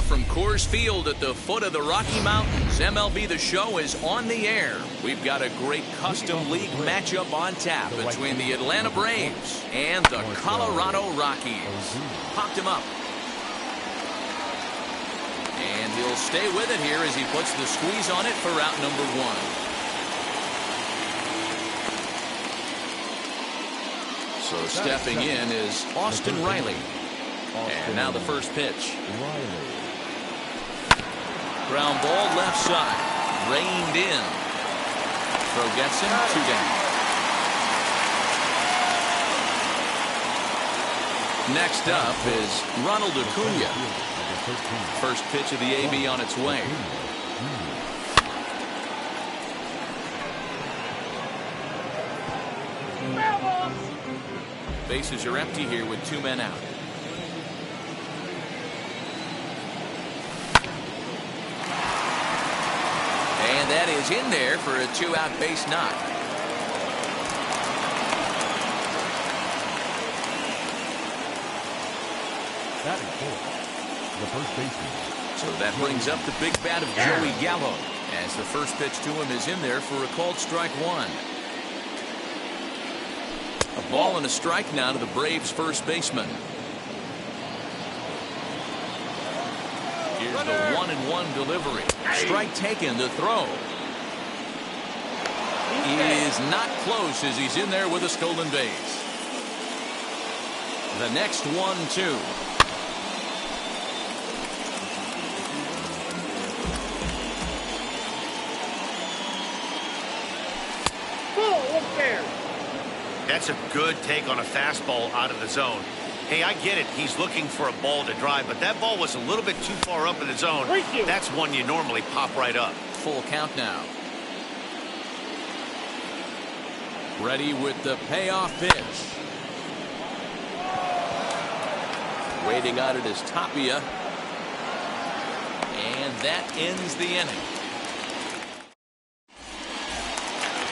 From Coors Field at the foot of the Rocky Mountains, MLB The Show is on the air. We've got a great custom league matchup on tap between the Atlanta Braves and the Colorado Rockies. Popped him up. And he'll stay with it here as he puts the squeeze on it for route number one. So stepping in is Austin Riley. And now the first pitch. Ground ball left side. Reined in. Throw gets him 2 down. Next up is Ronald Acuna. First pitch of the AB on its way. Bases are empty here with 2 men out. And that is in there for a 2-out base knock. Batting fourth, the first baseman. So that brings up the big bat of Joey Gallo, as the first pitch to him is in there for a called strike one. A ball and a strike now to the Braves' first baseman. Here's the 1-1 delivery. Strike taken to throw. He is not close as he's in there with a stolen base. The next 1-2. That's a good take on a fastball out of the zone. Hey, I get it. He's looking for a ball to drive, but that ball was a little bit too far up in the zone. That's one you normally pop right up. Full count now. Ready with the payoff pitch. Waiting on it is Tapia. And that ends the inning.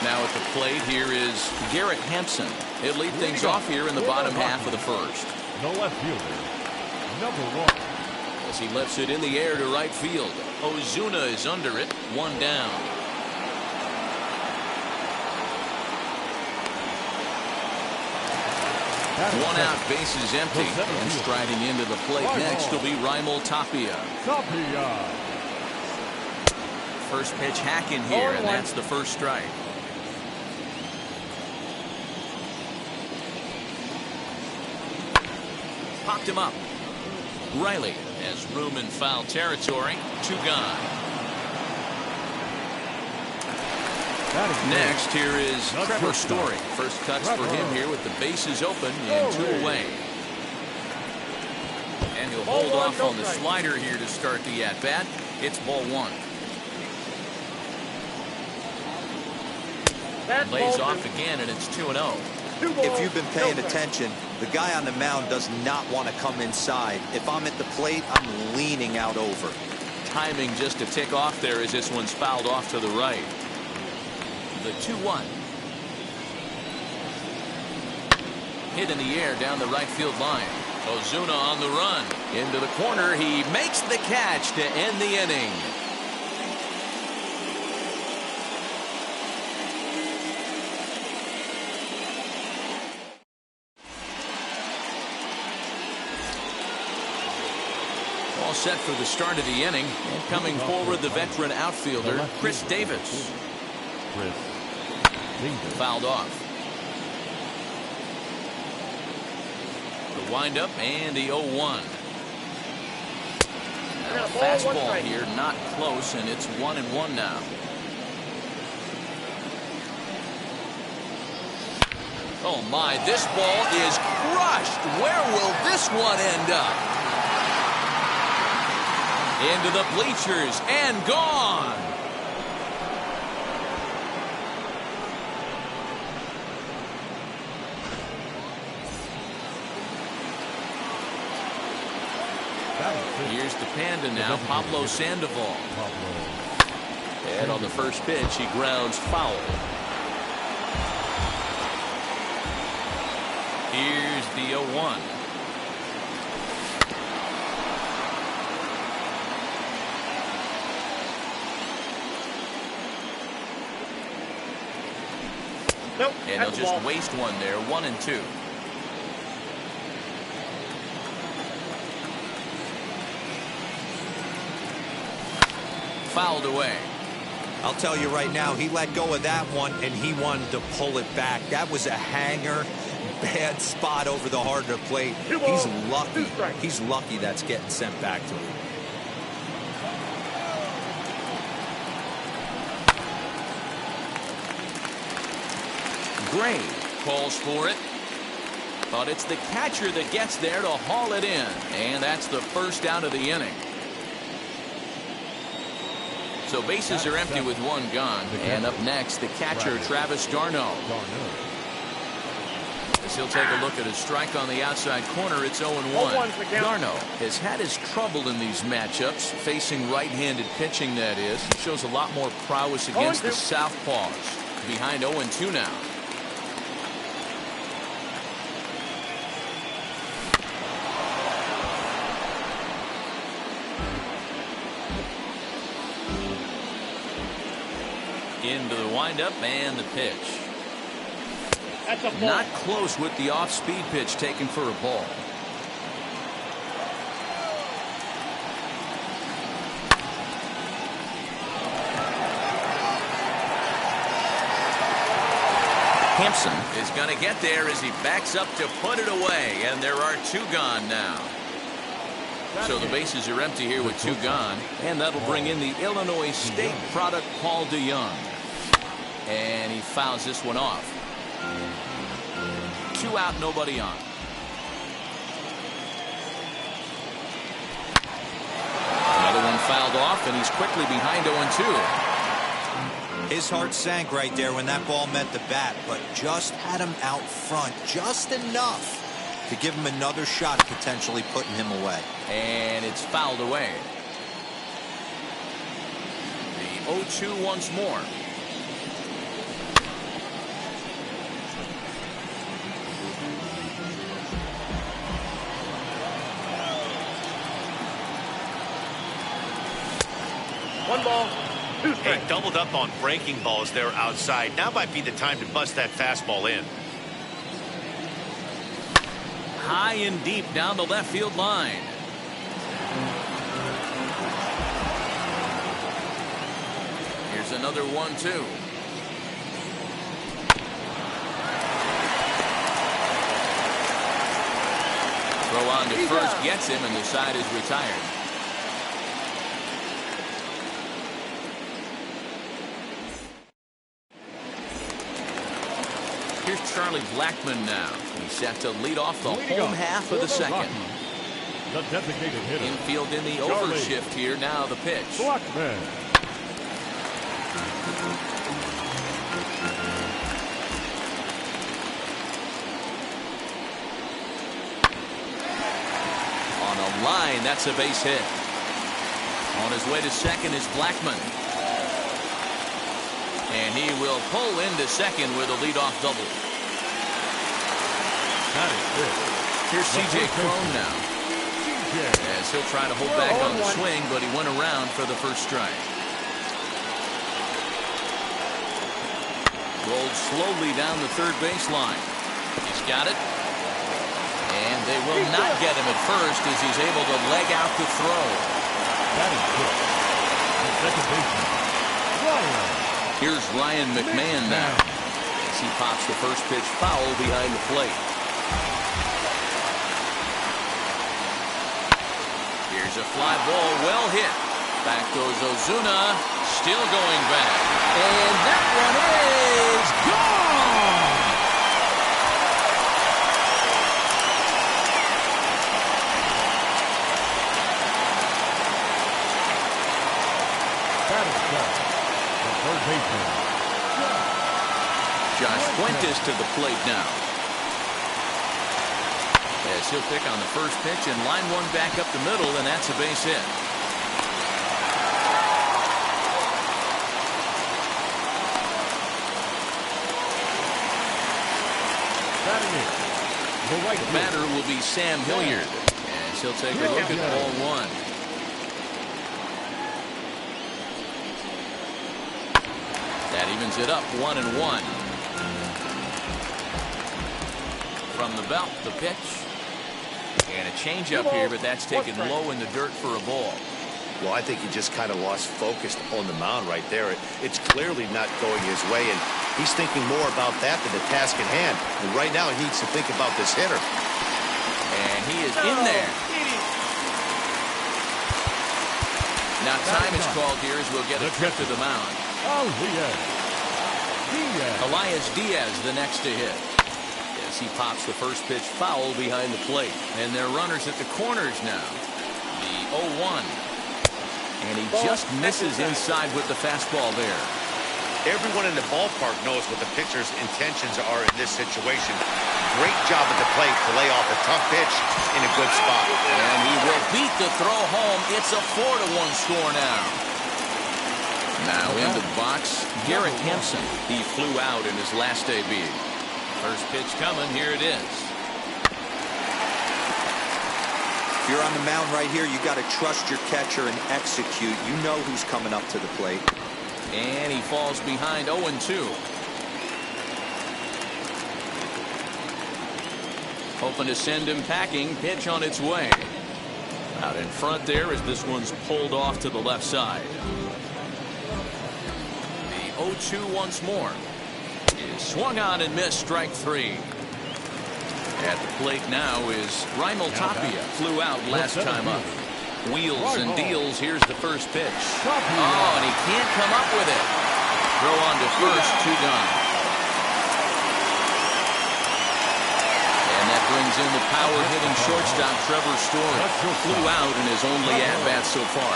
Now at the plate here is Garrett Hampson. He'll lead things off here in the bottom half of the first. The left fielder, #1. As he lifts it in the air to right field. Ozuna is under it. One down. One out, bases empty. And striding into the plate next will be Ronald Acuna. First pitch hacking here, and that's the first strike. Popped him up. Riley has room in foul territory. 2 gone. Next, here is Trevor Story. First cuts for him here with the bases open and 2 away. And he'll hold off on the slider here to start the at-bat. It's ball 1. Lays off again, and it's 2-0. If you've been paying attention, the guy on the mound does not want to come inside. If I'm at the plate, I'm leaning out over. Timing just to tick off there as this one's fouled off to the right. The 2-1. Hit in the air down the right field line. Ozuna on the run. Into the corner. He makes the catch to end the inning. All set for the start of the inning. And coming forward, the veteran outfielder, Chris Davis. Fouled off. The windup and the 0-1. Fastball here, not close, and it's 1-1 now. Oh my, this ball is crushed. Where will this one end up? Into the bleachers and gone. Here's the Panda now, Pablo Sandoval. And on the first pitch, he grounds foul. Here's the 0-1. Nope. And they'll just waste one there, 1-2. Fouled away. I'll tell you right now, he let go of that one, and he wanted to pull it back. That was a hanger, bad spot over the heart of the plate. He's lucky. He's lucky that's getting sent back to him. Gray calls for it. But it's the catcher that gets there to haul it in. And that's the first out of the inning. So bases are empty with 1 gone. And up next, the catcher, Travis Garneau. As he'll take a look at a strike on the outside corner, it's 0-1. Garneau has had his trouble in these matchups, facing right-handed pitching, that is. He shows a lot more prowess against the southpaws. Behind 0-2 now. Into the windup and the pitch. That's a ball. Not close with the off-speed pitch taken for a ball. Hampson is going to get there as he backs up to put it away, and there are 2 gone now. So the bases are empty here with 2 gone, and that'll bring in the Illinois State product, Paul DeYoung. And he fouls this one off. 2 out, nobody on. Another one fouled off, and he's quickly behind 0-2. His heart sank right there when that ball met the bat, but just had him out front just enough to give him another shot at potentially putting him away. And it's fouled away. The 0-2 once more. 1 ball, 2 Hey, strikes. doubled up on breaking balls there outside. Now might be the time to bust that fastball in. High and deep down the left field line. Here's another 1-2. Throw on to first gets him, and the side is retired. Here's Charlie Blackmon now. He's set to lead off the home half of the second. The designated hitter. Infield in the overshift here. Now the pitch. Blackmon. On a line, that's a base hit. On his way to second is Blackmon. And he will pull into second with a leadoff double. That is good. Here's C.J. Cron now. As he'll try to hold back on the swing, but he went around for the first strike. Rolled slowly down the third baseline. He's got it. And they will not get him at first as he's able to leg out the throw. That is good. The second baseman. Ryan. Here's Ryan McMahon now. As he pops the first pitch foul behind the plate. Here's a fly ball, well hit. Back goes Ozuna, still going back. And that one is gone! That is good. The third baseman. Josh Fuentes to the plate now. As he'll pick on the first pitch and line one back up the middle, and that's a base hit. The batter will be Sam Hilliard, as he'll take a look at ball one. That evens it up, 1-1. From the belt, the pitch. And a changeup here, but that's taken low in the dirt for a ball. Well, I think he just kind of lost focus on the mound right there. It's clearly not going his way, and he's thinking more about that than the task at hand. And right now, he needs to think about this hitter. And he is in there. Now time is called here as we'll get a trip to the mound. Elias Diaz the next to hit. As he pops the first pitch foul behind the plate. And they're runners at the corners now. The 0-1. And he just misses inside with the fastball there. Everyone in the ballpark knows what the pitcher's intentions are in this situation. Great job at the plate to lay off a tough pitch in a good spot. And he will beat the throw home. It's a 4-1 score now. Now in the box, Garrett Hampson. He flew out in his last debut. First pitch coming. Here it is. If you're on the mound right here, you got to trust your catcher and execute. You know who's coming up to the plate. And he falls behind 0-2. Hoping to send him packing. Pitch on its way. Out in front there as this one's pulled off to the left side. The 0-2 once more. Is swung on and missed, strike three. At the plate now is Ronald Acuna. Flew out last time up. Wheels and deals. Here's the first pitch. Oh, and he can't come up with it. Throw on to first, 2 gone. And that brings in the power-hitting shortstop Trevor Story. Flew out in his only at-bat so far.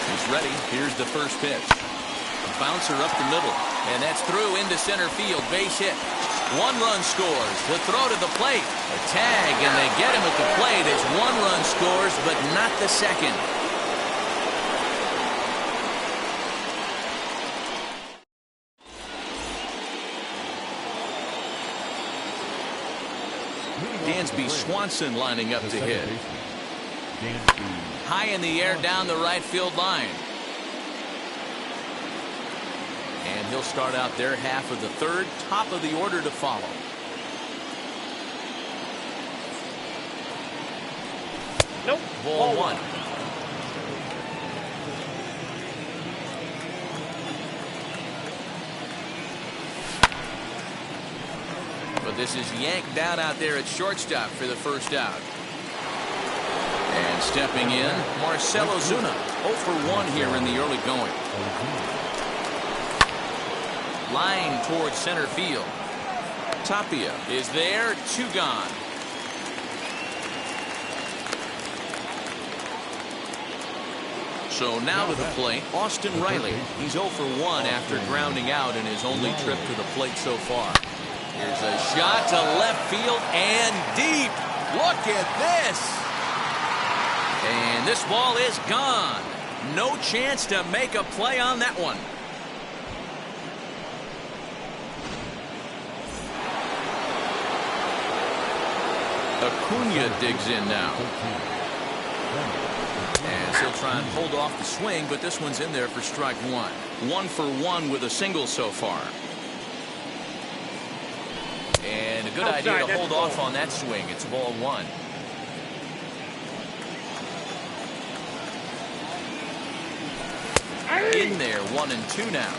He's ready. Here's the first pitch. A bouncer up the middle. And that's through into center field. Base hit. 1 run scores. The throw to the plate. A tag, and they get him at the plate as 1 run scores, but not the second. Dansby Swanson lining up to hit. High in the air down the right field line. And he'll start out their half of the third, top of the order to follow. Nope. Ball one. But this is yanked down out there at shortstop for the first out. And stepping in, Marcell Ozuna, 0 for 1 here in the early going. Line towards center field. Tapia is there, 2 gone. So now to the plate, Austin Riley. He's 0 for 1 after grounding out in his only trip to the plate so far. Here's a shot to left field and deep. Look at this. And this ball is gone. No chance to make a play on that one. Acuna digs in now. And he'll try and hold off the swing, but this one's in there for strike one. 1 for 1 with a single so far. And a good idea to hold off on that swing. It's ball one. In there, 1 and 2 now.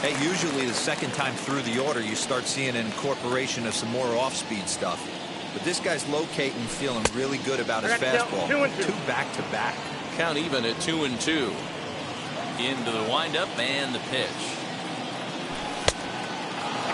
Hey, usually the second time through the order, you start seeing an incorporation of some more off-speed stuff. But this guy's locating, feeling really good about his fastball. 2 back-to-back. Count even at 2 and 2. Into the windup and the pitch.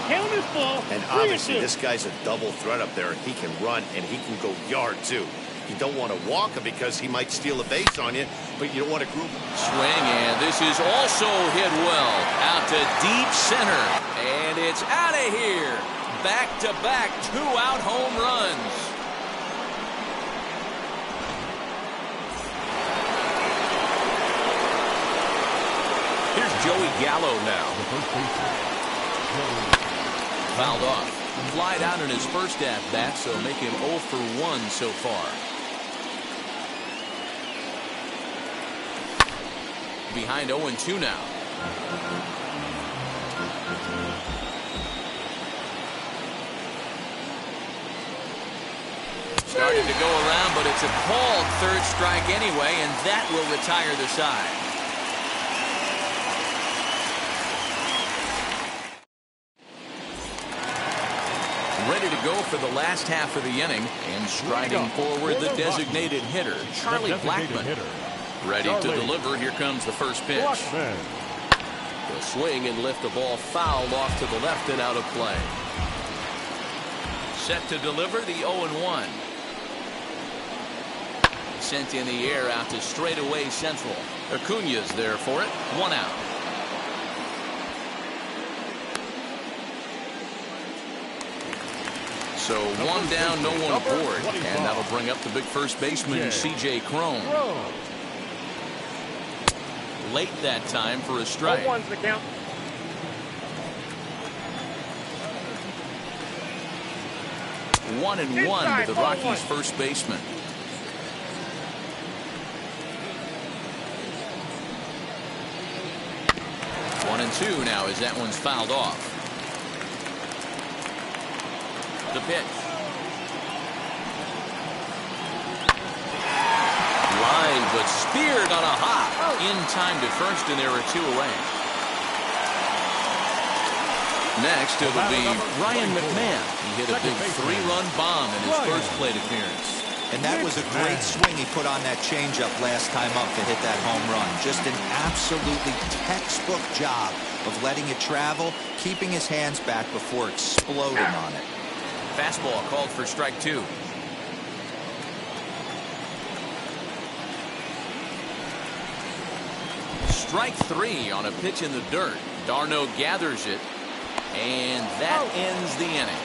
Count is full. And obviously this guy's a double threat up there. He can run and he can go yard too. You don't want to walk him because he might steal a base on you, but you don't want to group him. Swing, and this is also hit well. Out to deep center. And it's out of here. Back-to-back 2-out home runs. Here's Joey Gallo now. Fouled off. Flied out in his first at-bat, so make him 0 for 1 so far. Behind 0 and 2 now. Starting to go around, but it's a called third strike anyway, and that will retire the side. Ready to go for the last half of the inning, and striding forward the designated hitter, Charlie Blackmon. Ready to deliver. Here comes the first pitch. He'll swing and lift the ball foul off to the left and out of play. Set to deliver the 0-1. Sent in the air out to straightaway central. Acuna's there for it. 1 out. So 1 down, no one aboard, and that'll bring up the big first baseman, C.J. Cron. Late that time for a strike. 0-1's the count. One and 1 to the Rockies' first baseman. One and 2 now as that one's fouled off. The pitch. Line, but speared on a hop. In time to first, and there are 2 away. Next, it'll be Ryan McMahon. He hit a big 3-run bomb in his first plate appearance. And that was a great swing he put on that changeup last time up to hit that home run. Just an absolutely textbook job of letting it travel, keeping his hands back before exploding on it. Fastball called for strike 2. Strike 3 on a pitch in the dirt. Garneau gathers it, and that ends the inning.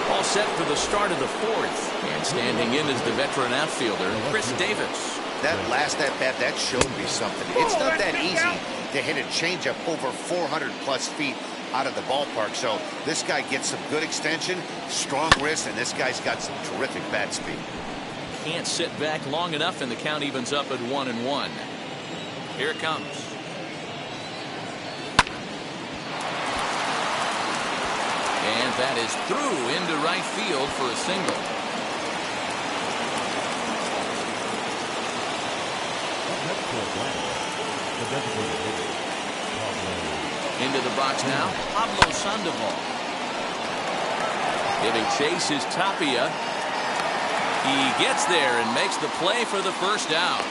All set for the start of the 4th, and standing in is the veteran outfielder, Chris Davis. That last at-bat, that showed me something. It's not that easy to hit a changeup over 400-plus feet out of the ballpark. So this guy gets some good extension, strong wrist, and this guy's got some terrific bat speed. Can't sit back long enough, and the count evens up at 1-1. Here it comes. And that is through into right field for a single. Into the box now, Pablo Sandoval. Giving chase is Tapia. He gets there and makes the play for the first out.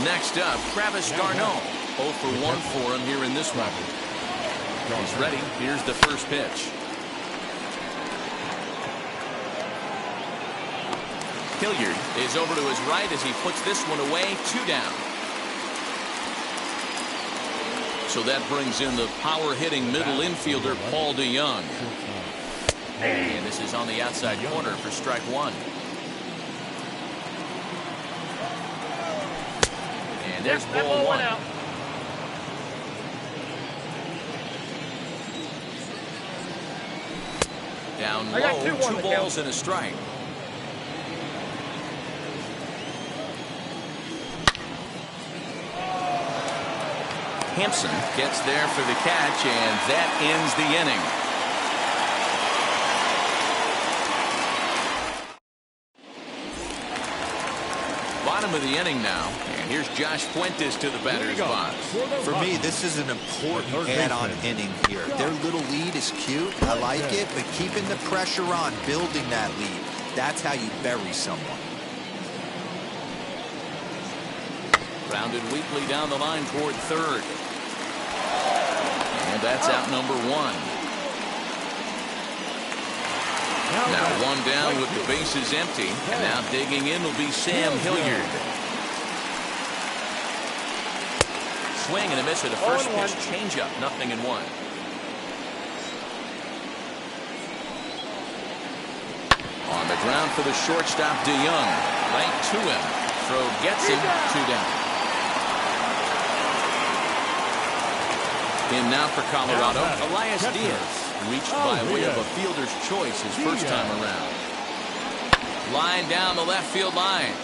Next up, Travis Garneau. 0 for 1 for him here in this one. He's ready. Here's the first pitch. Hilliard is over to his right as he puts this one away. 2 down. So that brings in the power-hitting middle infielder, Paul DeYoung. And this is on the outside corner for strike 1. And there's ball 1. Down low, 2 balls and a strike. Hampson gets there for the catch, and that ends the inning. Bottom of the inning now, and here's Josh Fuentes to the batter's box. For me, this is an important add-on inning here. Their little lead is cute. I like it, but keeping the pressure on, building that lead, that's how you bury someone. Grounded weakly down the line toward third. And that's out number 1. Now 1 down with the bases empty. And now digging in will be Sam Hilliard. Swing and a miss at the first pitch. Changeup, 0-1. On the ground for the shortstop, DeYoung. Right to him. Throw gets him. 2 down. In now for Colorado, Elias Diaz, reached by way of a fielder's choice his first time around. Line down the left field line.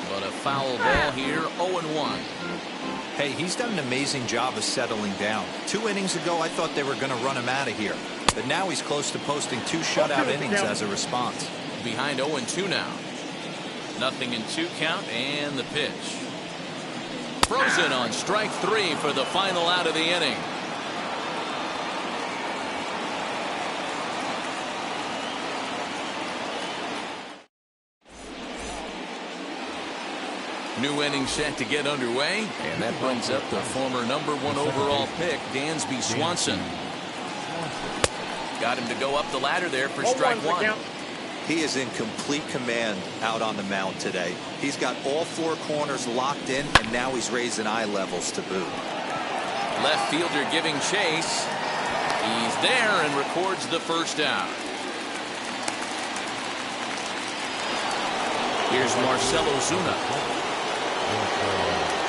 But a foul ball here, 0-1. Hey, he's done an amazing job of settling down. 2 innings ago, I thought they were going to run him out of here. But now he's close to posting 2 shutout innings as a response. Behind 0-2 now. 0-2 count and the pitch. Frozen on strike 3 for the final out of the inning. New inning set to get underway, and that brings up the former #1 overall pick, Dansby Swanson. Got him to go up the ladder there for strike 1. He is in complete command out on the mound today. He's got all 4 corners locked in, and now he's raising eye levels to boot. Left fielder giving chase. He's there and records the first out. Here's Marcell Ozuna.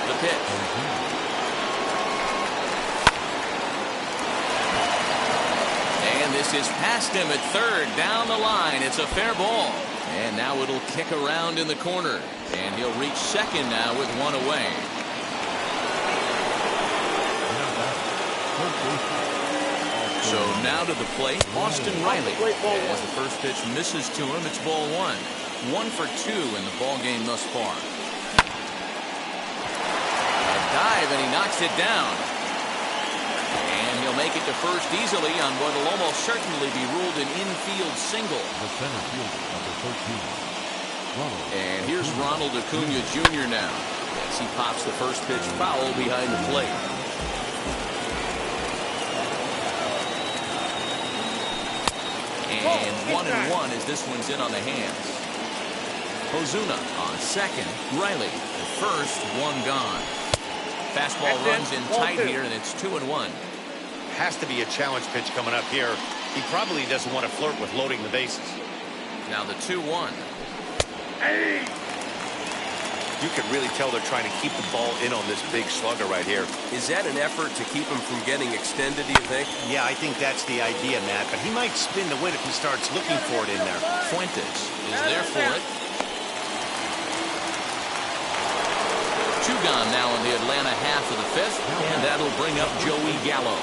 The pitch. And this is past him at third, down the line. It's a fair ball. And now it'll kick around in the corner. And he'll reach second now with 1 away. So now to the plate, Austin Riley. As the first pitch misses to him, it's ball 1. 1 for 2 in the ball game thus far. A dive, and he knocks it down. And he'll make it to first easily on what will almost certainly be ruled an infield single. The center fielder, number 13. And here's Ronald Acuna Jr. now, as he pops the first pitch foul behind the plate. And 1-1 as this one's in on the hands. Ozuna on second. Riley at first. 1 gone. Fastball runs in tight here, and it's 2-1. Has to be a challenge pitch coming up here. He probably doesn't want to flirt with loading the bases. Now the 2-1. You can really tell they're trying to keep the ball in on this big slugger right here. Is that an effort to keep him from getting extended, do you think? Yeah, I think that's the idea, Matt. But he might spin the win if he starts looking for it in there. Fuentes is there for it. Two gone now in the Atlanta half of the fifth, and that'll bring up Joey Gallo.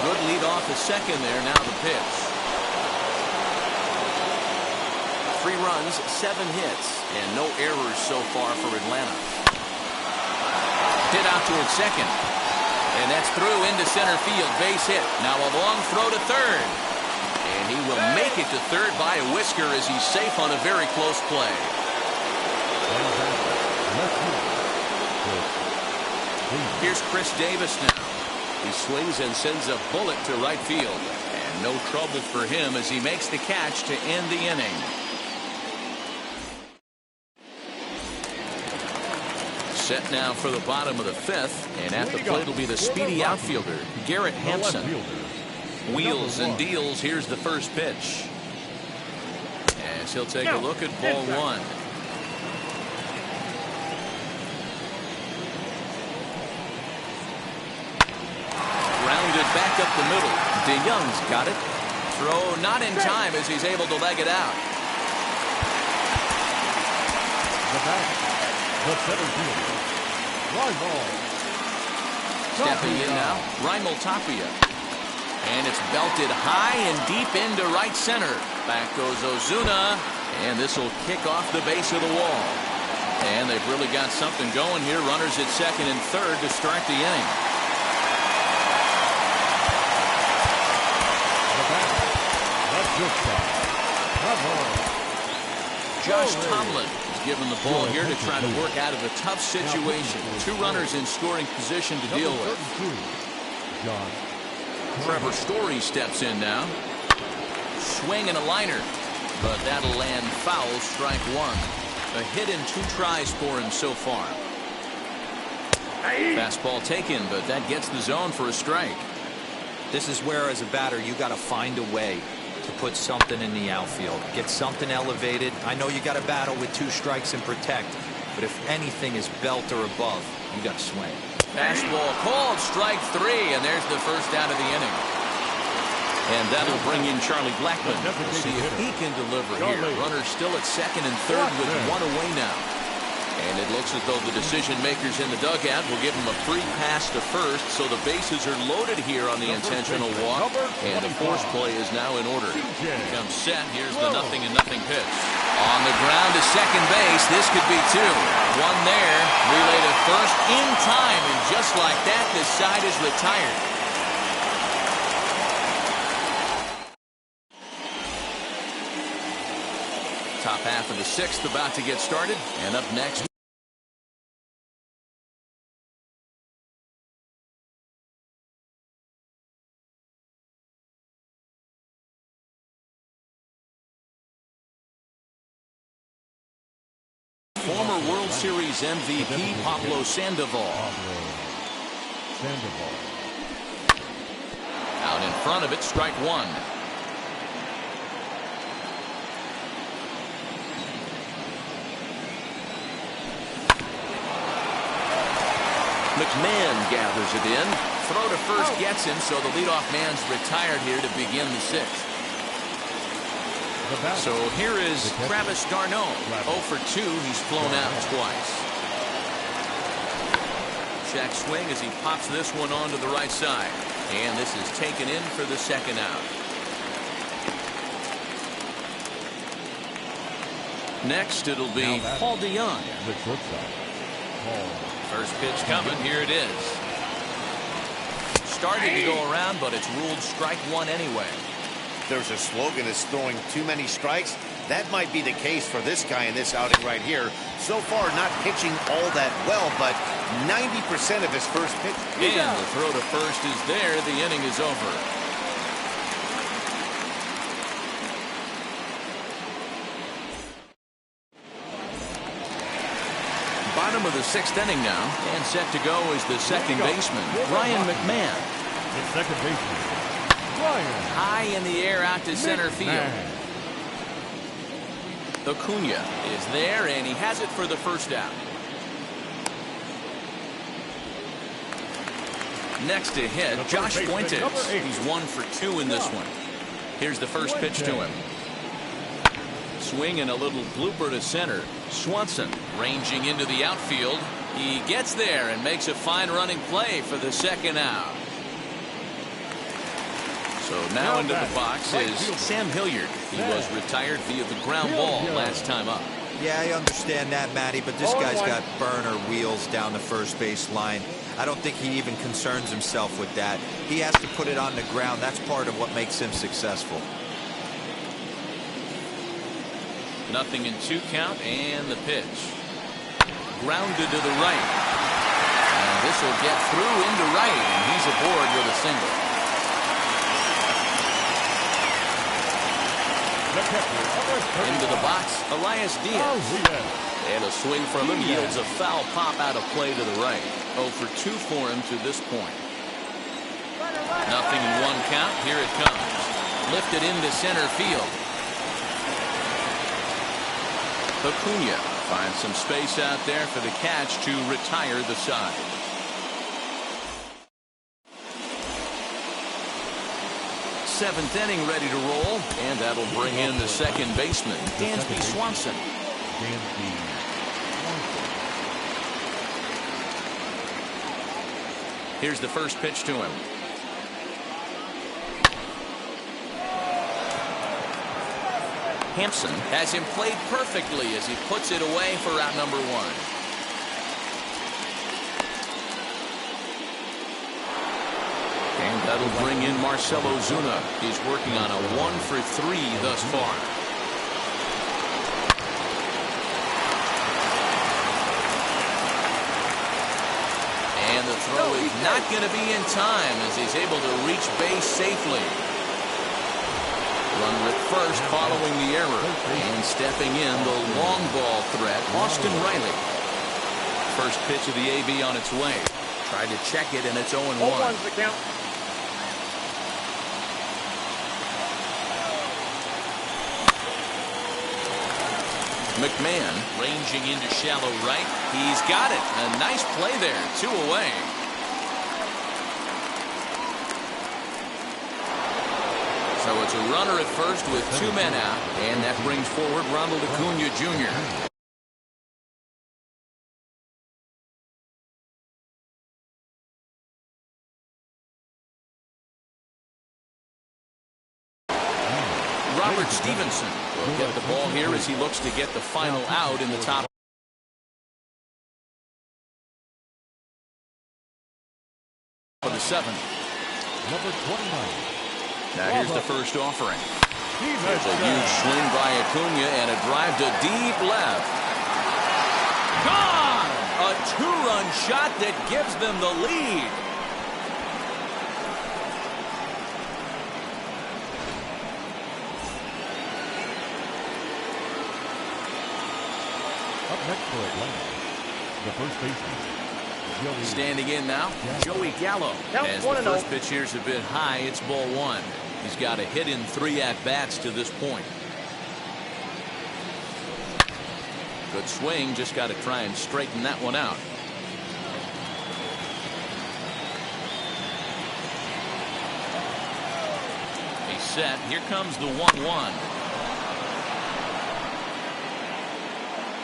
Good lead off the second there. Now the pitch. 3 runs, 7 hits, and no errors so far for Atlanta. Hit out towards second, and that's through into center field. Base hit. Now a long throw to third, and he will make it to third by a whisker as he's safe on a very close play. Here's Chris Davis now. He swings and sends a bullet to right field, and no trouble for him as he makes the catch to end the inning. Set now for the bottom of the fifth, and at the plate will be the speedy outfielder, Garrett Hampson. Wheels and deals. Here's the first pitch. As he'll take a look at ball one. Grounded back up the middle. DeYoung's got it. Throw not in time as he's able to leg it out. The center fielder, Stepping in now, Raimel Tapia. And it's belted high and deep into right center. Back goes Ozuna, and this will kick off the base of the wall. And they've really got something going here. Runners at second and third to start the inning. Josh Tomlin is given the ball here to try to work out of a tough situation. 2 runners in scoring position to deal with. Trevor Story steps in now. Swing and a liner, but that'll land foul, strike 1. A hit in 2 tries for him so far. Fastball taken, but that gets the zone for a strike. This is where, as a batter, you got to find a way to put something in the outfield, get something elevated. I know you got to battle with 2 strikes and protect, but if anything is belt or above, you got to swing. Fastball called, strike 3, and there's the first out of the inning. And that'll bring in Charlie Blackmon. We'll see if he can deliver here. Runners still at second and third with 1 away now. And it looks as though the decision makers in the dugout will give him a free pass to first, so the bases are loaded here on the intentional walk, and the force play is now in order. He comes set. Here's the 0-0 pitch. On the ground to second base. This could be 2. 1 there. Relay to first in time, and just like that, the side is retired. Top half of the 6th about to get started, and up next, former World Series MVP Pablo Sandoval. Out in front of it, strike 1. McMahon gathers it in. Throw to first gets him, so the leadoff man's retired here to begin the 6th. So here is Travis Garneau. 0 for 2. He's flown out twice. Check swing as he pops this one onto the right side. And this is taken in for the second out. Next, it'll be Paul DeYoung. First pitch coming. Here it is. Started to go around, but it's ruled strike 1 anyway. There's a slogan that's throwing too many strikes. That might be the case for this guy in this outing right here. So far, not pitching all that well, but 90% of his first pitch. And the throw to first is there. The inning is over. Bottom of the 6th inning now, and set to go is the second baseman, Ryan McMahon. The second baseman, Ryan. High in the air out to center field. Acuna is there, and he has it for the first out. Next to hit, Josh Fuentes. He's 1 for 2 in this one. Here's the first pitch to him. Swing and a little blooper to center. Swanson ranging into the outfield. He gets there and makes a fine running play for the second out. So now into the box is Sam Hilliard. He was retired via the ground ball last time up. Yeah, I understand that, Matty, but this guy's got burner wheels down the first base line. I don't think he even concerns himself with that. He has to put it on the ground. That's part of what makes him successful. 0-2 count, and the pitch. Grounded to the right. And this will get through into right, and he's aboard with a single. Into the box, Elias Diaz. And a swing from him yields a foul pop out of play to the right. 0 for 2 for him to this point. 0-1 count. Here it comes. Lifted into center field. Acuna finds some space out there for the catch to retire the side. Seventh inning ready to roll, and that'll bring in the second baseman, Dansby Swanson. Here's the first pitch to him. Hampson has him played perfectly as he puts it away for out number 1. And that'll bring in Marcell Ozuna. He's working on a 1 for 3 thus far. And the throw is not going to be in time as he's able to reach base safely. Runner at first following the error. And stepping in the long ball threat, Austin Riley. First pitch of the AB on its way. Tried to check it, and it's 0-1. McMahon ranging into shallow right. He's got it. A nice play there. 2 away. So it's a runner at first with 2 men out. And that brings forward Ronald Acuna Jr. Robert Stevenson will get the ball here as he looks to get the final out in the top of the 7th. Number 29. Now here's the first offering. There's a huge swing by Acuna and a drive to deep left. Gone! A 2-run shot that gives them the lead. Up next for Atlanta, the first baseman, Joey. Standing in now, Joey Gallo. As the first pitch here's a bit high, it's ball 1. He's got a hit in 3 at-bats to this point. Good swing, just got to try and straighten that one out. He's set. Here comes the 1-1.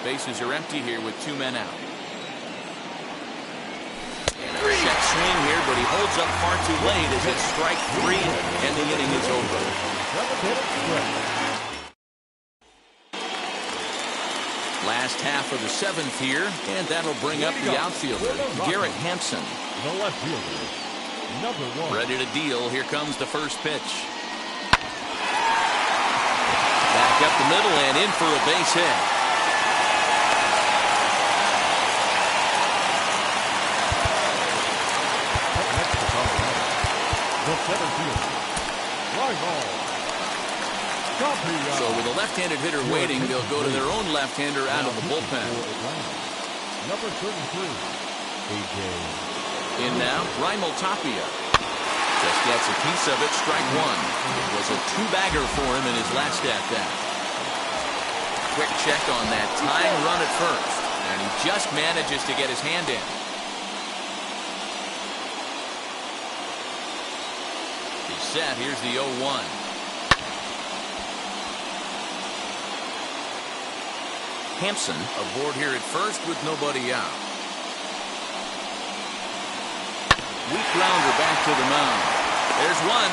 Bases are empty here with 2 men out. And a check swing here, but he holds up far too late as it's strike 3, and the inning is over. Last half of the 7th here, and that'll bring up the outfielder, Garrett Hampson. The left fielder, number 1. Ready to deal. Here comes the first pitch. Back up the middle and in for a base hit. The 7th fielder, fly ball. So with a left-handed hitter waiting, they'll go to their own left-hander out of the bullpen. Number 33, AJ. In now, Raimel Tapia. Just gets a piece of it, strike 1. It was a 2-bagger for him in his last at-bat. quick check on that tying run at first, and he just manages to get his hand in. He's set. Here's the 0-1. Hampson aboard here at first with nobody out. Weak grounder back to the mound. There's one.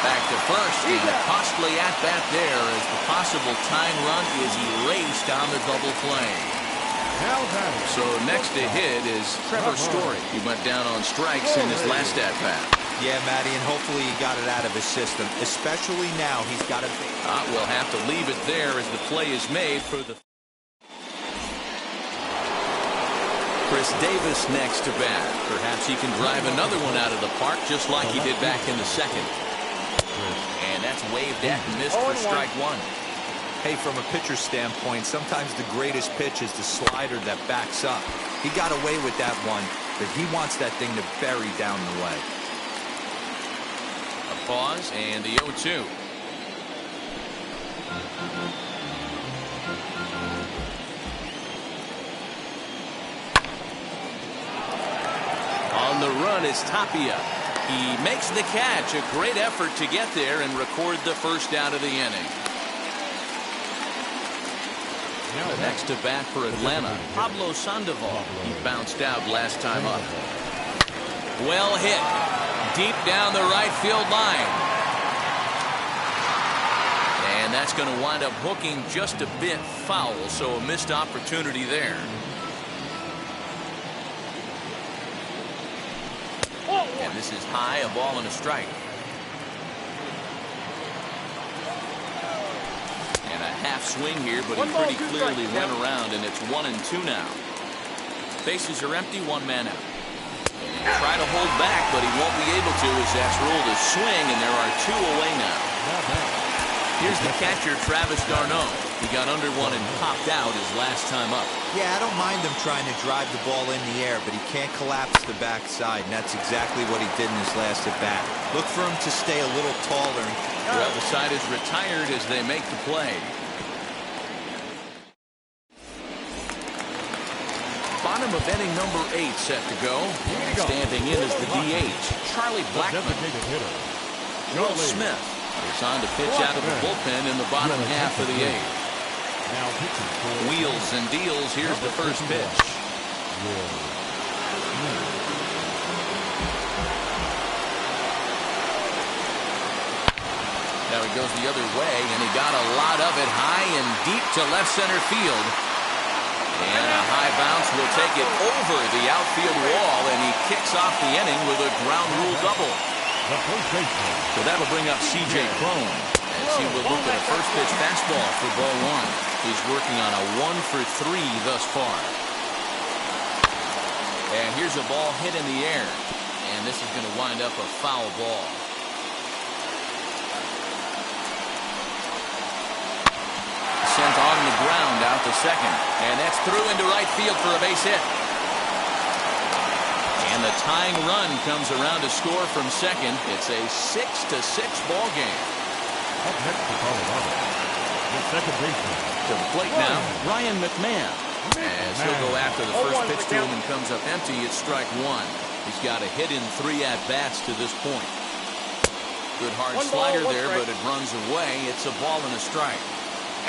Back to first, and a costly at-bat there as the possible tying run is erased on the double play. So next to hit is Trevor Story. He went down on strikes in his last at-bat. Yeah, Matty, and hopefully he got it out of his system. Especially now, he's got to... We'll have to leave it there as the play is made for the... Chris Davis next to bat. Perhaps he can drive another one out of the park just like he did back in the second. And that's waved at and missed for strike one. Hey, from a pitcher's standpoint, sometimes the greatest pitch is the slider that backs up. He got away with that one, but he wants that thing to bury down the leg. A pause and the 0-2. On the run is Tapia. He makes the catch. A great effort to get there and record the first out of the inning. Next to bat for Atlanta, Pablo Sandoval. He bounced out last time up. Well hit. Deep down the right field line. And that's going to wind up hooking just a bit foul, so a missed opportunity there. And this is high, a ball and a strike. And a half swing here, but he pretty clearly went around, and it's 1-2 now. Bases are empty, one man out. Try to hold back, but he won't be able to as that's ruled a swing, and there are two away now. Here's the catcher, Travis Garneau. He got under one and popped out his last time up. Yeah, I don't mind him trying to drive the ball in the air, but he can't collapse the backside, and that's exactly what he did in his last at-bat. Look for him to stay a little taller. Well, the side is retired as they make the play. Bottom of inning number 8 set to go. Standing in is the DH, Charlie Blackmon. Will Smith is on to pitch out of the bullpen in the bottom half of the 8th. Wheels and deals. Here's the first pitch. Now he goes the other way, and he got a lot of it high and deep to left center field. And a high bounce will take it over the outfield wall, and he kicks off the inning with a ground rule double. So that'll bring up C.J. Cron as he will look at a first pitch fastball for ball one. He's working on a 1-for-3 thus far. And here's a ball hit in the air, and this is going to wind up a foul ball. Sent on the ground out to second, and that's through into right field for a base hit. And the tying run comes around to score from second. It's a 6-6 ball game. Up next to Colorado, the second baseman. To the plate now, Ryan McMahon. As he'll go after the first pitch to him and comes up empty, it's strike one. He's got a hit in 3 at-bats to this point. Good hard slider there, but it runs away. It's a ball and a strike.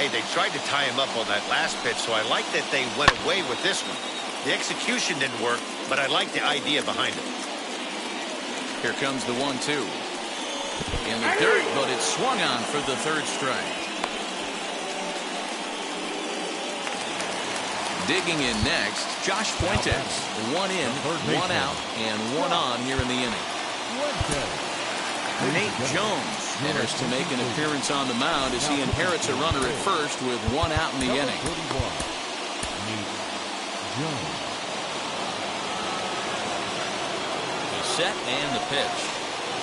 Hey, they tried to tie him up on that last pitch, so I like that they went away with this one. The execution didn't work, but I like the idea behind it. Here comes the 1-2. In the dirt, but it's swung on for the third strike. Digging in next, Josh Fuentes. 1 in, 1 out, and 1 on here in the inning. Nate Jones enters to make an appearance on the mound as he inherits a runner at first with 1 out in the inning. He's set and the pitch.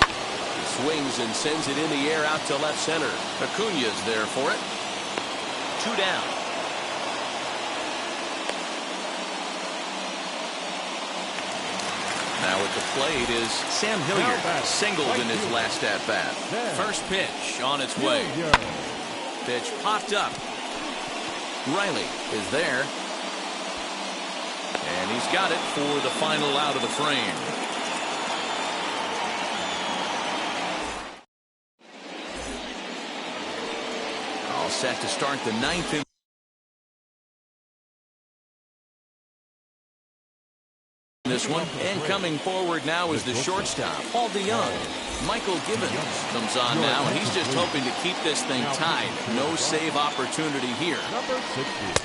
He swings and sends it in the air out to left center. Acuna's there for it. 2 down. Now at the plate is Sam Hilliard, singled in his last at-bat. First pitch on its way. Pitch popped up. Riley is there. And he's got it for the final out of the frame. All set to start the ninth inning. This one, and coming forward now is the shortstop, Paul DeYoung. Michael Gibbons comes on now, and he's just hoping to keep this thing tied. No save opportunity here.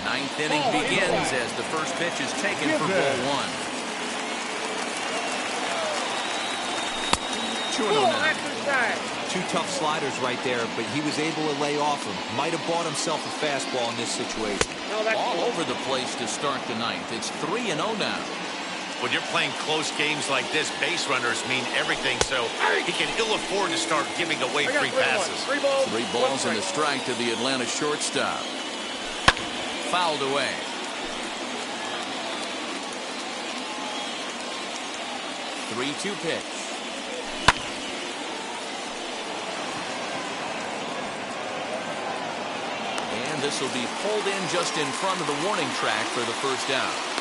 Ninth inning begins as the first pitch is taken for ball one. 2-0 now. Two tough sliders right there, but he was able to lay off him. Might have bought himself a fastball in this situation. All over the place to start the ninth. It's 3-0 now. When you're playing close games like this, base runners mean everything, so he can ill afford to start giving away free passes. Three balls and a strike to the Atlanta shortstop. Fouled away. Three-two pitch. And this will be pulled in just in front of the warning track for the first out.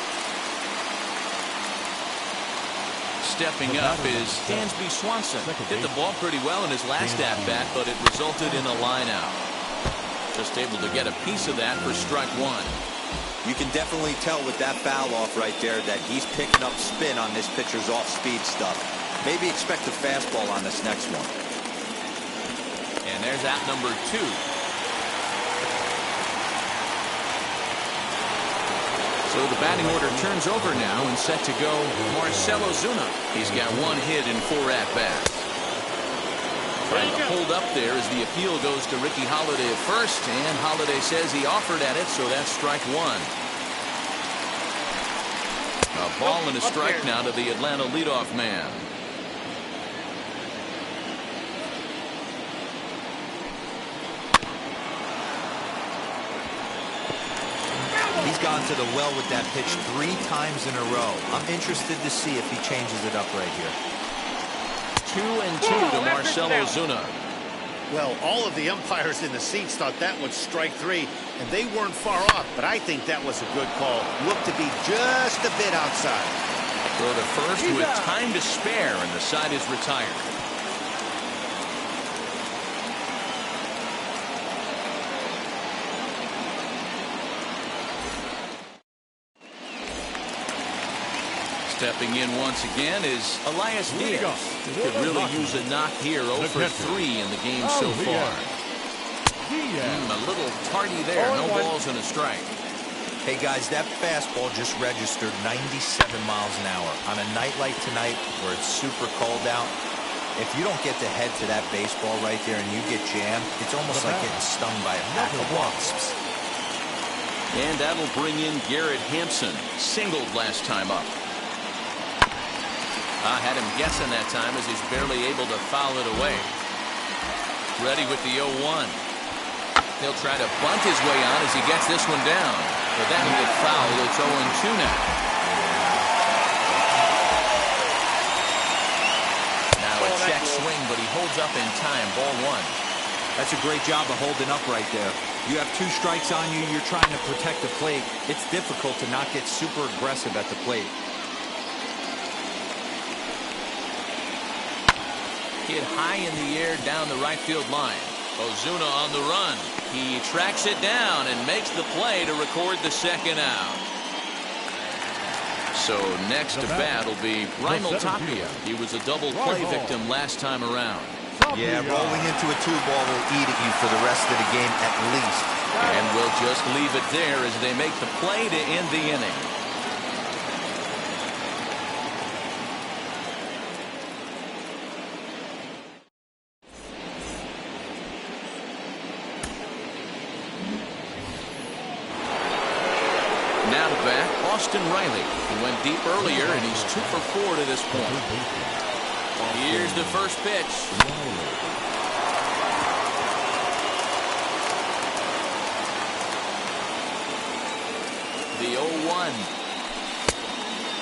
Stepping up is Dansby Swanson. Hit the ball pretty well in his last at-bat, but it resulted in a line out. Just able to get a piece of that for strike one. You can definitely tell with that foul off right there that he's picking up spin on this pitcher's off-speed stuff. Maybe expect a fastball on this next one. And there's out number 2. So the batting order turns over now and set to go Marcell Ozuna. He's got 1 hit in 4 at-bats. Trying to hold up there as the appeal goes to Ricky Holiday at first, and Holiday says he offered at it, so that's strike 1. A ball and a strike now to the Atlanta leadoff man. He's gone to the well with that pitch 3 times in a row. I'm interested to see if he changes it up right here. 2-2 to Marcell Ozuna. Well, all of the umpires in the seats thought that was strike 3, and they weren't far off, but I think that was a good call. Looked to be just a bit outside. Throw to first with time to spare, and the side is retired. Stepping in once again is Elias Diaz. He could really use a knock here. 0 for 3 in the game so far. A little tardy there. No balls and a strike. Hey guys, that fastball just registered 97 miles an hour. On a night like tonight where it's super cold out, if you don't get the head to that baseball right there and you get jammed, it's almost like getting stung by a pack of wasps. And that'll bring in Garrett Hampson. Singled last time up. I had him guessing that time as he's barely able to foul it away. Ready with the 0-1. He'll try to bunt his way on as he gets this one down. But that'll get fouled. It's 0-2 now. Now a check swing, but he holds up in time. Ball 1. That's a great job of holding up right there. You have 2 strikes on you. You're trying to protect the plate. It's difficult to not get super aggressive at the plate. Hit high in the air down the right field line. Ozuna on the run. He tracks it down and makes the play to record the second out. So next to bat will be Ronald Acuna. He was a double play victim last time around. Yeah, rolling into a 2-ball will eat at you for the rest of the game at least. And we'll just leave it there as they make the play to end the inning. Now to bat, Austin Riley. He went deep earlier, and he's 2 for 4 to this point. Here's the first pitch. The 0-1.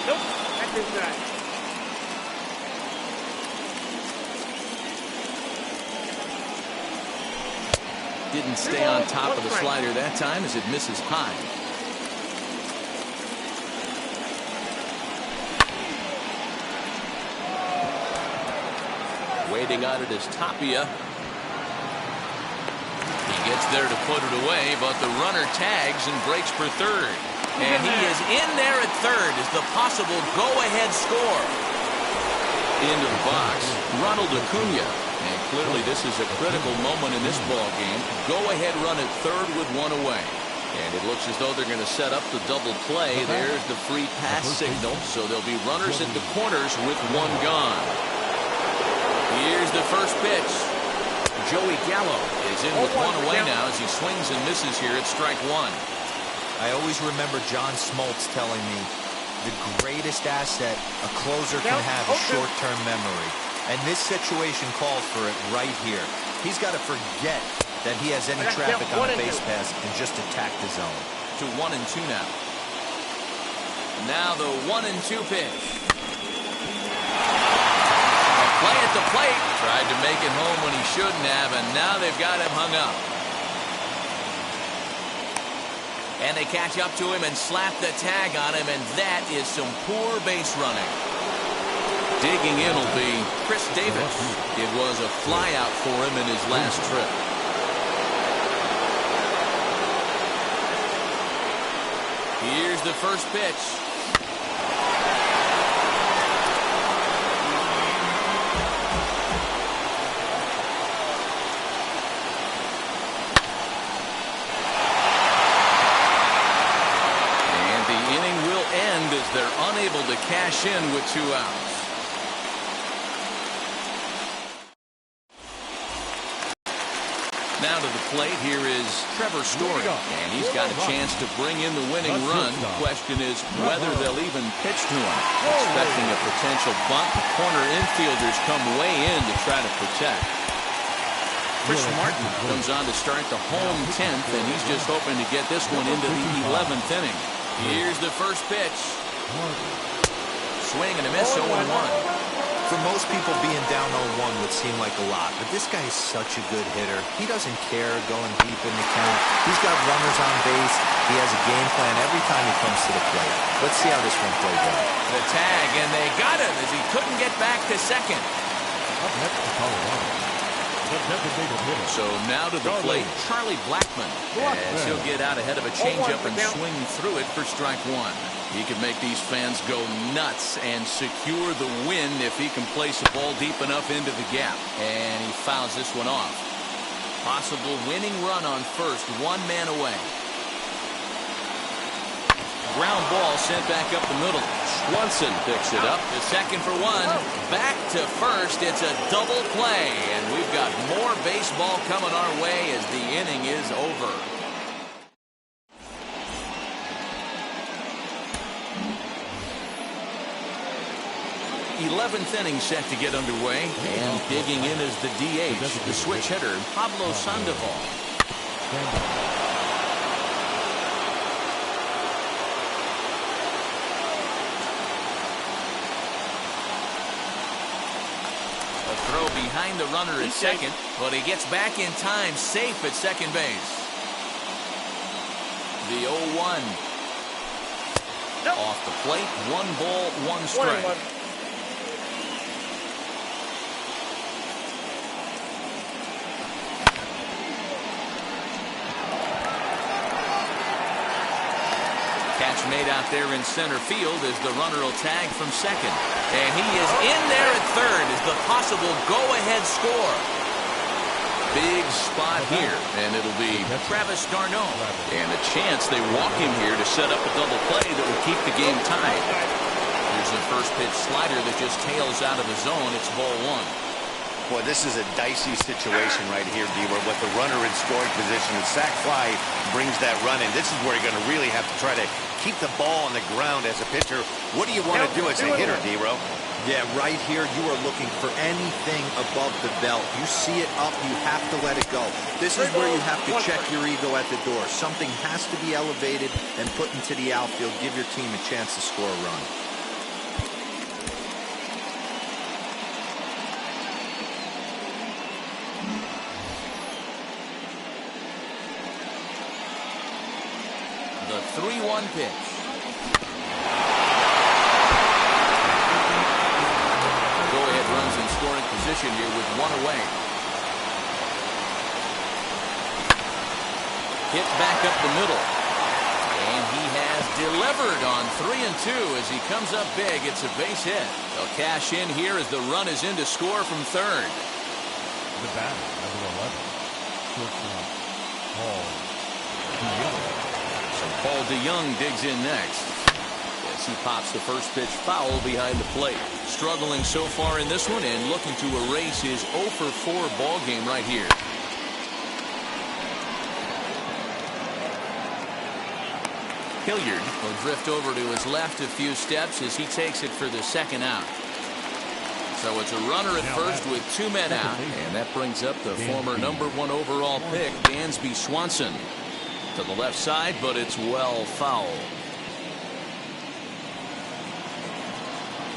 Nope, that's inside. Didn't stay on top of the slider that time as it misses high. Waiting on it is Tapia. He gets there to put it away, but the runner tags and breaks for third. And he is in there at third as the possible go-ahead score. Into the box, Ronald Acuna. And clearly this is a critical moment in this ball game. Go-ahead run at third with one away. And it looks as though they're going to set up the double play. There's the free pass signal. So there'll be runners at the corners with one gone. Here's the first pitch. Joey Gallo is in with one away now as he swings and misses here at strike one. I always remember John Smoltz telling me the greatest asset a closer can have is short-term memory. And this situation calls for it right here. He's got to forget that he has any traffic on a base pass and just attack the zone. To 1-2 now. Now the 1-2 pitch. Play at the plate. Tried to make it home when he shouldn't have, and now they've got him hung up. And they catch up to him and slap the tag on him, and that is some poor base running. Digging in will be Chris Davis. It was a flyout for him in his last trip. Here's the first pitch. They're unable to cash in with 2 outs. Now to the plate, here is Trevor Story, and he's got a chance to bring in the winning run. The question is whether they'll even pitch to him. Expecting a potential bunt, the corner infielders come way in to try to protect. Chris Martin comes on to start the home 10th, and he's just hoping to get this one into the 11th inning. Here's the first pitch. Swing and a miss, 0-1. For most people, being down 0-1 would seem like a lot, but this guy is such a good hitter. He doesn't care going deep in the count. He's got runners on base. He has a game plan every time he comes to the plate. Let's see how this one plays out. The tag, and they got him as he couldn't get back to second. Up next to Colorado. So now to the plate, Charlie Blackmon, as he'll get out ahead of a changeup and swing through it for strike one. He can make these fans go nuts and secure the win if he can place a ball deep enough into the gap. And he fouls this one off. Possible winning run on first, 1 man away. Ground ball sent back up the middle. Swanson picks it up to second for 1. Back to first. It's a double play, and we've got more baseball coming our way as the inning is over. th inning set to get underway, and digging in is the DH, the switch hitter, Pablo Sandoval. A throw behind the runner at second, but he gets back in time, safe at second base. The 0-1. Off the plate, 1 ball, 1 strike. Catch made out there in center field as the runner will tag from second. And he is in there at third as the possible go-ahead score. Big spot here, and it'll be Travis Garneau. And a chance they walk him here to set up a double play that will keep the game tied. Here's the first pitch slider that just tails out of the zone. It's ball 1. Boy, this is a dicey situation right here, D, where with the runner in scoring position, the sac fly brings that run in. This is where you're going to really have to try to keep the ball on the ground as a pitcher. What do you want to do as a hitter, D-Ro? Yeah, right here, you are looking for anything above the belt. You see it up, you have to let it go. This is where you have to check your ego at the door. Something has to be elevated and put into the outfield. Give your team a chance to score a run. 1 pitch. Go-ahead runs in scoring position here with 1 away. Hit back up the middle. And he has delivered on 3-2 as he comes up big. It's a base hit. They'll cash in here as the run is in to score from third. The batter, number 11, shortstop, Paul DeYoung. So Paul DeYoung digs in next as he pops the first pitch foul behind the plate. Struggling so far in this one and looking to erase his 0-for-4 ball game right here. Hilliard will drift over to his left a few steps as he takes it for the second out. So it's a runner at first with 2 men out, and that brings up the former #1 overall pick, Dansby Swanson, to the left side, but it's well foul.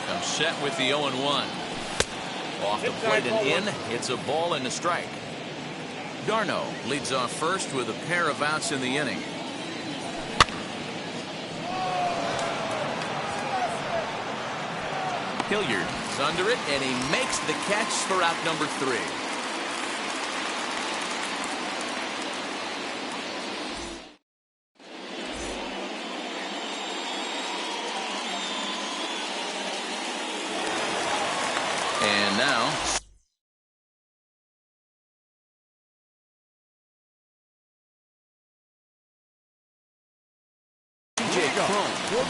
Comes set with the 0-1. Off the plate and in. It's a ball and a strike. Garneau leads off first with a pair of outs in the inning. Hilliard is under it, and he makes the catch for out number 3. And now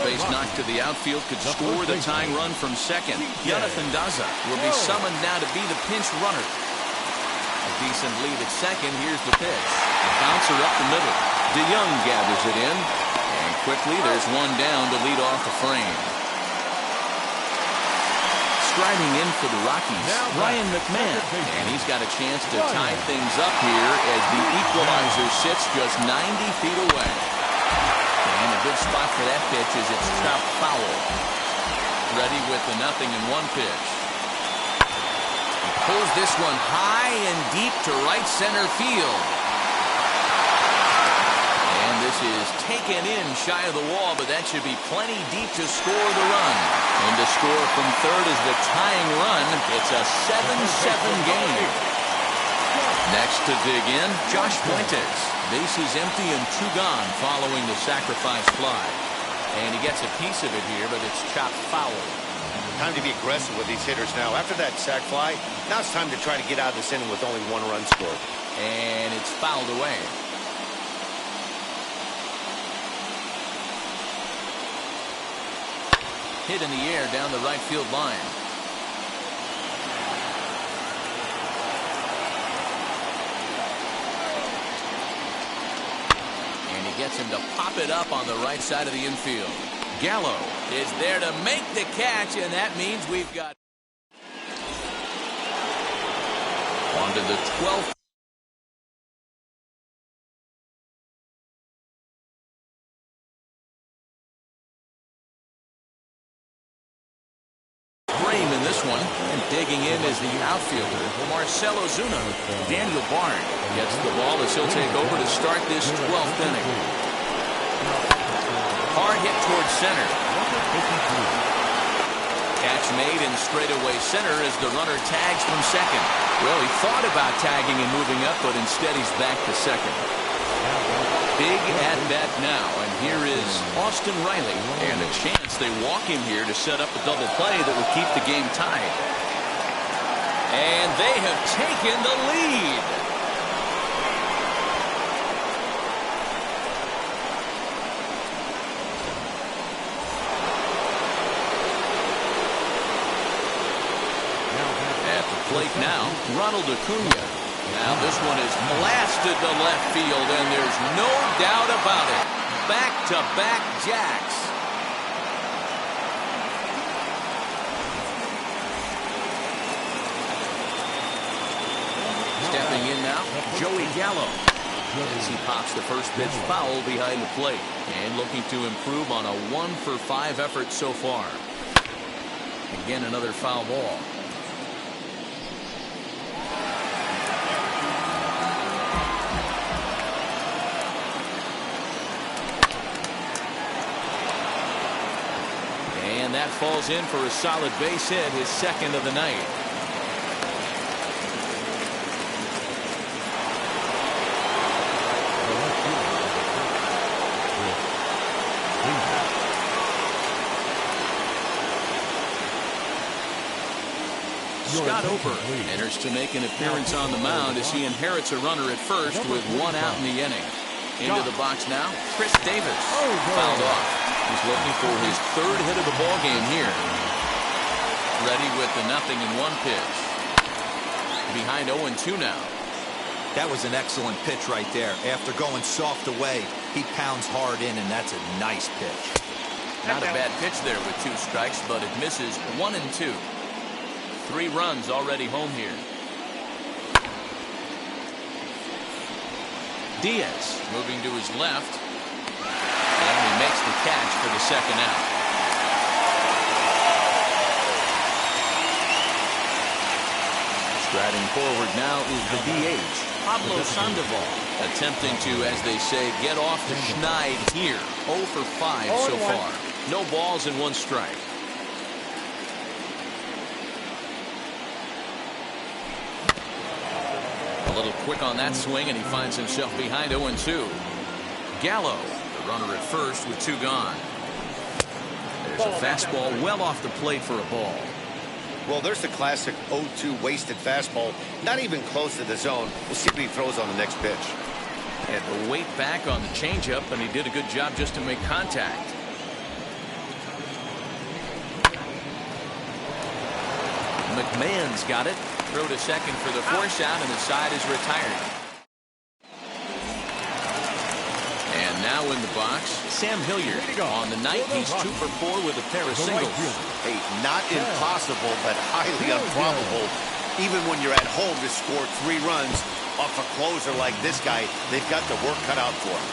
base knock to the outfield could score the tying run from second. Jonathan Daza will be summoned now to be the pinch runner. A decent lead at second. Here's the pitch. A bouncer up the middle. DeYoung gathers it in. And quickly there's one down to lead off the frame. Striding in for the Rockies, Ryan McMahon. And he's got a chance to tie things up here as the equalizer sits just 90 feet away. And a good spot for that pitch is it's chopped foul. Ready with the 0-1 pitch. He pulls this one high and deep to right center field. And this is taken in shy of the wall, but that should be plenty deep to score the run. And to score from third is the tying run. It's a 7-7 game. Next to dig in, Josh Fuentes. Bases empty and 2 gone following the sacrifice fly. And he gets a piece of it here, but it's chopped foul. Time to be aggressive with these hitters now. After that sac fly, now it's time to try to get out of this inning with only 1 run scored. And it's fouled away. Hit in the air down the right field line. Gets him to pop it up on the right side of the infield. Gallo is there to make the catch, and that means we've got on to the 12th. Frame in this one, and digging in is the outfielder, Marcell Ozuna. Daniel Bard gets the ball as he'll take over to start this 12th inning. Hard hit towards center. Catch made in straightaway center as the runner tags from second. Well, he thought about tagging and moving up, but instead he's back to second. Big at bat now, and here is Austin Riley. And a chance they walk him here to set up a double play that will keep the game tied. And they have taken the lead. At the plate now, Ronald Acuna. Now this one is blasted to left field, and there's no doubt about it. Back-to-back jacks. Stepping in now, Joey Gallo. As he pops the first pitch foul behind the plate. And looking to improve on a 1-for-5 effort so far. Again, another foul ball. that falls in for a solid base hit, his second of the night. Scott Ober enters to make an appearance on the mound as he inherits a runner at first with one out in the inning. Into the box now, Chris Davis fouled off. He's looking for his third hit of the ball game here. Ready with the 0-1 pitch. Behind 0-2 now. That was an excellent pitch right there. After going soft away, he pounds hard in, and that's a nice pitch. Not a bad pitch there with 2 strikes, but it misses 1-2. 3 runs already home here. Diaz moving to his left. And he makes the catch for the second out. Striding forward now is the DH, Pablo Sandoval. Attempting to, as they say, get off the schneid here. 0 for 5 so far. No balls and 1 strike. A little quick on that swing, and he finds himself behind 0-2. Gallo, the runner at first with 2 gone. There's a fastball well off the plate for a ball. Well, there's the classic 0-2 wasted fastball. Not even close to the zone. We'll see what he throws on the next pitch. Had to wait back on the changeup, and he did a good job just to make contact. McMahon's got it. Throw to second for the force out, and the side is retired. And now in the box, Sam Hilliard. On the night, he's 2 for 4 with a pair of singles. Hey, not impossible, but highly improbable. Even when you're at home to score 3 runs off a closer like this guy, they've got the work cut out for him.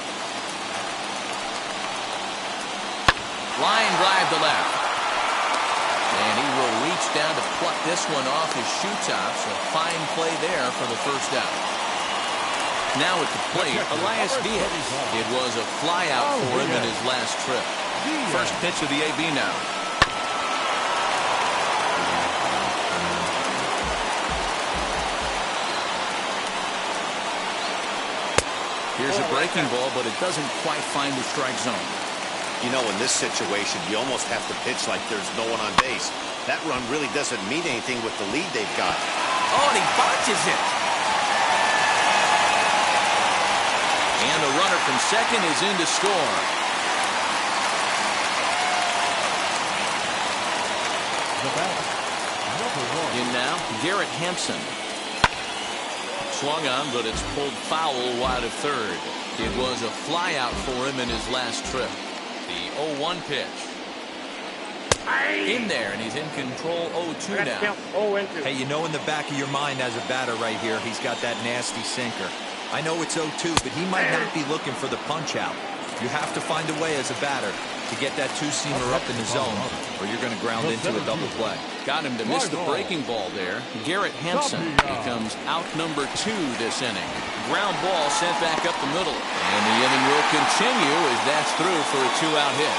Line drive to left. And he will reach down to pluck this one off his shoe tops. A fine play there for the first out. Now at the plate, Elias Diaz. It was a fly out for him in his last trip. First pitch of the AB now. Here's a breaking ball, but it doesn't quite find the strike zone. You know, in this situation, you almost have to pitch like there's no one on base. That run really doesn't mean anything with the lead they've got. Oh, and he botches it. And the runner from second is in to score. In now, Garrett Hampson. Swung on, but it's pulled foul wide of third. It was a fly out for him in his last trip. The 0-1 pitch. In there, and he's in control. 0-2 now. Hey, you know in the back of your mind as a batter right here, he's got that nasty sinker. I know it's 0-2, but he might not be looking for the punch out. You have to find a way as a batter to get that 2-seamer up in the zone, or you're going to ground into a double play. Got him to miss the breaking ball there. Garrett Hampson becomes out number 2 this inning. Ground ball sent back up the middle. And the inning will continue as that's through for a 2-out hit.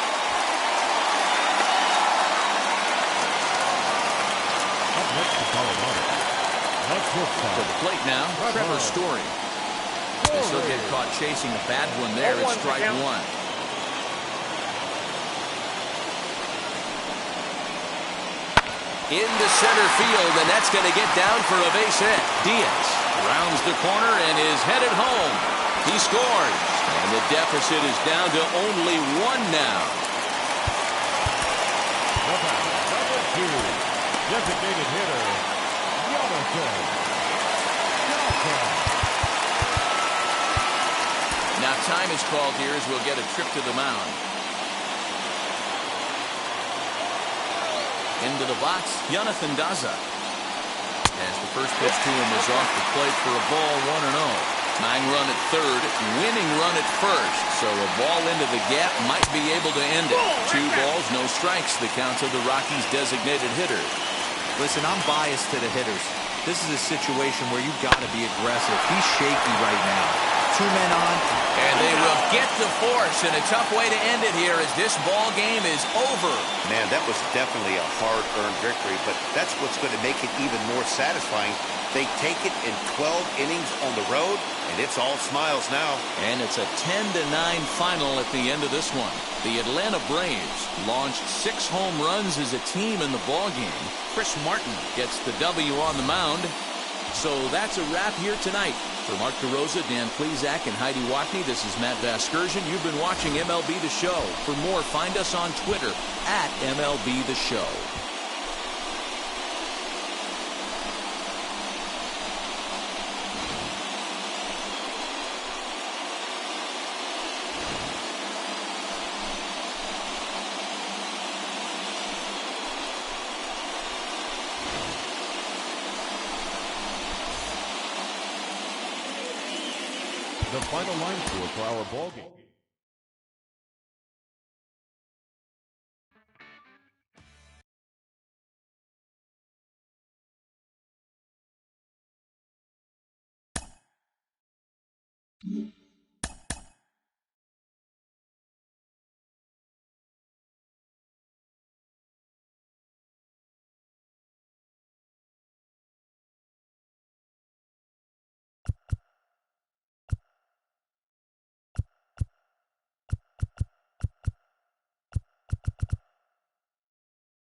To the plate now, Trevor Story. As he'll get caught chasing a bad one there. It's strike 1. Into center field, and that's going to get down for a base hit. Diaz rounds the corner and is headed home. He scores, and the deficit is down to only 1 now. Number 2, designated hitter, Now time is called here as we'll get a trip to the mound. Into the box, Jonathan Daza. As the first pitch to him is off the plate for a ball, 1-0. 9 run at third, winning run at first. So a ball into the gap might be able to end it. 2 balls, no strikes, the count of the Rockies' designated hitter. Listen, I'm biased to the hitters. This is a situation where you've got to be aggressive. He's shaky right now. 2 men on. And they will get to force, and a tough way to end it here as this ball game is over. Man, that was definitely a hard-earned victory, but that's what's going to make it even more satisfying. They take it in 12 innings on the road, and it's all smiles now. And it's a 10-9 final at the end of this one. The Atlanta Braves launched 6 home runs as a team in the ballgame. Chris Martin gets the W on the mound. So that's a wrap here tonight. For Mark DeRosa, Dan Plesac, and Heidi Watney, this is Matt Vasgersian. You've been watching MLB The Show. For more, find us on Twitter at MLB The Show. The final line score for our ball game.